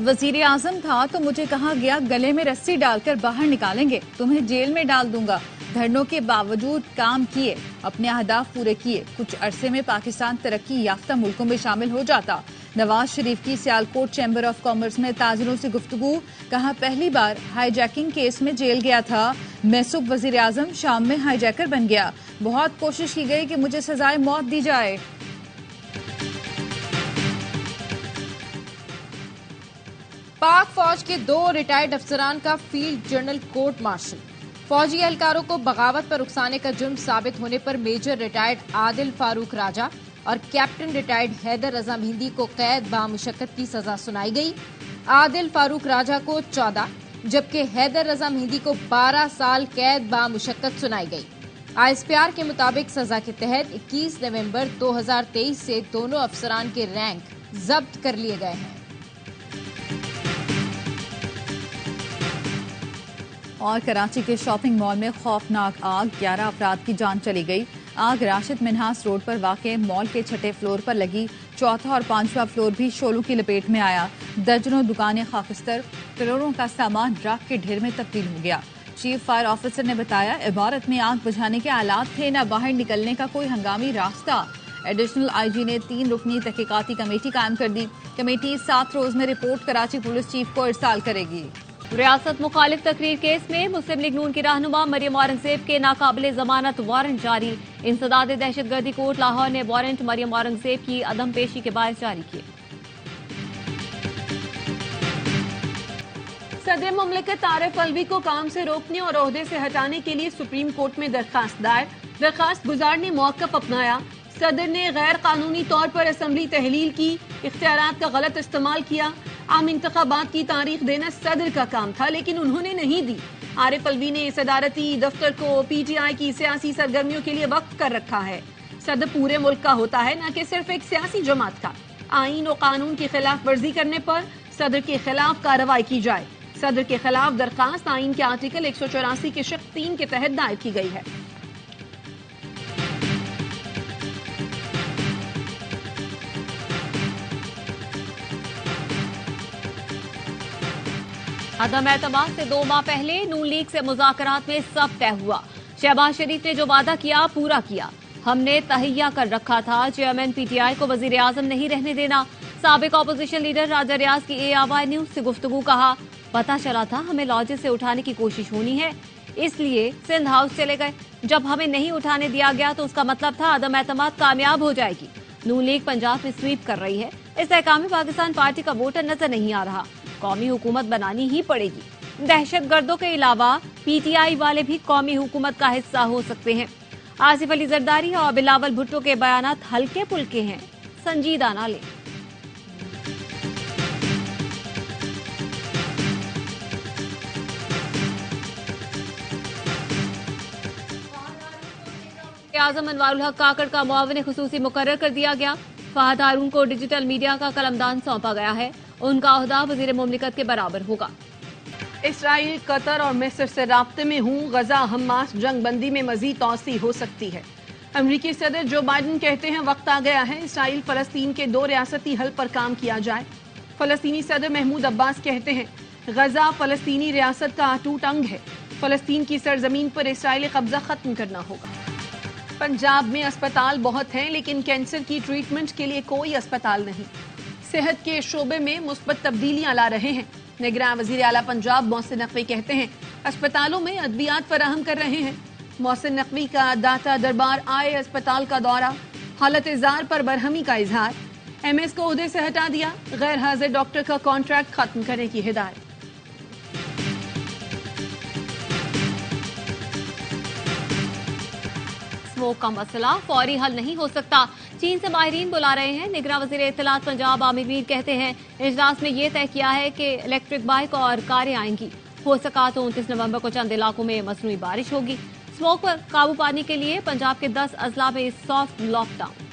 वजीर आजम था तो मुझे कहा गया गले में रस्सी डालकर बाहर निकालेंगे, तुम्हें जेल में डाल दूंगा। धरनों के बावजूद काम किए, अपने अहदाफ पूरे किए। कुछ अरसे में पाकिस्तान तरक्की याफ्ता मुल्कों में शामिल हो जाता। नवाज शरीफ की सियालकोट चैम्बर ऑफ कॉमर्स में ताजिरों से गुफ्तगू। कहा पहली बार हाईजैकिंग केस में जेल गया था। मैसूब वजीर आजम शाम में हाईजैकर बन गया। बहुत कोशिश की गई कि मुझे सजाए मौत दी जाए। पाक फौज के 2 रिटायर्ड अफसरान का फील्ड जनरल कोर्ट मार्शल। फौजी एहलकारों को बगावत पर उकसाने का जुर्म साबित होने पर मेजर रिटायर्ड आदिल फारूक राजा और कैप्टन रिटायर्ड हैदर रजा मेहंदी को कैद बामुशक्कत की सजा सुनाई गई। आदिल फारूक राजा को 14 जबकि हैदर रजा मेहंदी को 12 साल कैद बामुशक्कत सुनाई गई। आईएसपीआर के मुताबिक सजा के तहत 21 नवंबर 2023 से दोनों अफसरान के रैंक जब्त कर लिए गए हैं। और कराची के शॉपिंग मॉल में खौफनाक आग, 11 अफराद की जान चली गई। आग राशिद मिन्हास रोड पर वाक़े मॉल के 6ठे फ्लोर पर लगी। 4था और 5वां फ्लोर भी शोलों की लपेट में आया। दर्जनों दुकानें खाकिस्तर, करोड़ों का सामान राख के ढेर में तब्दील हो गया। चीफ फायर ऑफिसर ने बताया इमारत में आग बुझाने के आलात थे, न बाहर निकलने का कोई हंगामी रास्ता। एडिशनल आईजी ने 3 रुकनी तहकीकाती कमेटी कायम कर दी। कमेटी 7 रोज में रिपोर्ट कराची पुलिस चीफ को इरसाल करेगी। रियासत मुखालिफ तकरीर केस में मुस्लिम लीग नून की रहनुमा मरियम औरंगजेब के नाकाबिले जमानत वारंट जारी। इंसदाद दहशतगर्दी कोर्ट लाहौर ने वारंट मरियम औरंगजेब की अदम पेशी के बायस जारी किए। सदर मुमलिकत आरिफ अलवी को काम से रोकने और ओहदे से हटाने के लिए सुप्रीम कोर्ट में दरखास्त दायर। दरखास्त गुजार ने मौक़िफ़ अपनाया। सदर ने गैर कानूनी तौर पर असम्बली तहलील की, इख्तियारात का गलत इस्तेमाल किया। आम इंतखाबात की तारीख देना सदर का काम था, लेकिन उन्होंने नहीं दी। आरिफ अलवी ने सदारती दफ्तर को पीटीआई की सियासी सरगर्मियों के लिए वक्फ कर रखा है। सदर पूरे मुल्क का होता है, न कि सिर्फ एक सियासी जमात का। आईन और कानून की खिलाफ वर्जी करने पर सदर के खिलाफ कार्रवाई की जाए। सदर के खिलाफ दरखास्त आईन के आर्टिकल 184 के शिक 3 के तहत दायर की गई है। अदम एतमाद से 2 माह पहले नून लीग से मुज़ाकरात में सब तय हुआ। शहबाज शरीफ ने जो वादा किया पूरा किया। हमने तहैया कर रखा था चेयरमैन पीटीआई को वजीर आजम नहीं रहने देना। साबिक अपोजिशन लीडर राजा रियाज की ARY न्यूज से गुफ्तगू। कहा पता चला था हमें लॉजेस से उठाने की कोशिश होनी है, इसलिए सिंध हाउस चले गए। जब हमें नहीं उठाने दिया गया तो उसका मतलब था अदम एतमाद कामयाब हो जाएगी। नून लीग पंजाब में स्वीप कर रही है। इस तहकाम में पाकिस्तान पार्टी का वोटर नजर नहीं आ रहा। कौमी हुकूमत बनानी ही पड़ेगी। दहशत गर्दों के अलावा पीटीआई वाले भी कौमी हुकूमत का हिस्सा हो सकते हैं। आसिफ अली जरदारी और बिलावल भुट्टो के बयानात हल्के पुल्के हैं, संजीदा ना लें। आजम अनवारुल हक काकड़ का मुआविन खुसूसी मुकर्रर कर दिया गया। फहद हारून को डिजिटल मीडिया का कलमदान सौंपा गया है। उनका ओहदा वजीर मुमलिकत के बराबर होगा। इसराइल, कतर और मिस्र से राब्ते में हूँ। गजा हमास जंग बंदी में मजीद तौसी हो सकती है। अमरीकी सदर जो बाइडन कहते हैं वक्त आ गया है इसराइल फलस्तीन के 2 रियासती हल पर काम किया जाए। फलस्तीनी सदर महमूद अब्बास कहते हैं गजा फलस्तीनी रियासत का अटूट अंग है। फलस्तीन की सरजमीन पर इसराइली कब्जा खत्म करना होगा। पंजाब में अस्पताल बहुत हैं, लेकिन कैंसर की ट्रीटमेंट के लिए कोई अस्पताल नहीं। सेहत के शोबे में मुस्बत तब्दीलियां ला रहे हैं। निगरान वजीर आला पंजाब मोहसिन नकवी कहते हैं अस्पतालों में अद्वियात फराहम कर रहे हैं। मोहसिन नकवी का दाता दरबार आए अस्पताल का दौरा, हालत इज़ार पर बरहमी का इजहार। MS को ओहदे से हटा दिया, गैर हाजिर डॉक्टर का कॉन्ट्रैक्ट खत्म करने की हिदायत। स्मोक का मसला फौरी हल नहीं हो सकता। चीन से माहिरीन बुला रहे हैं। निगरान वज़ीर इत्तलात पंजाब आमिर मीर कहते हैं इजलास में ये तय किया है कि इलेक्ट्रिक बाइक और कारें आएंगी। हो सका तो 29 नवंबर को चंद इलाकों में मसनूई बारिश होगी। स्मोक पर काबू पाने के लिए पंजाब के 10 अजला में सॉफ्ट लॉकडाउन।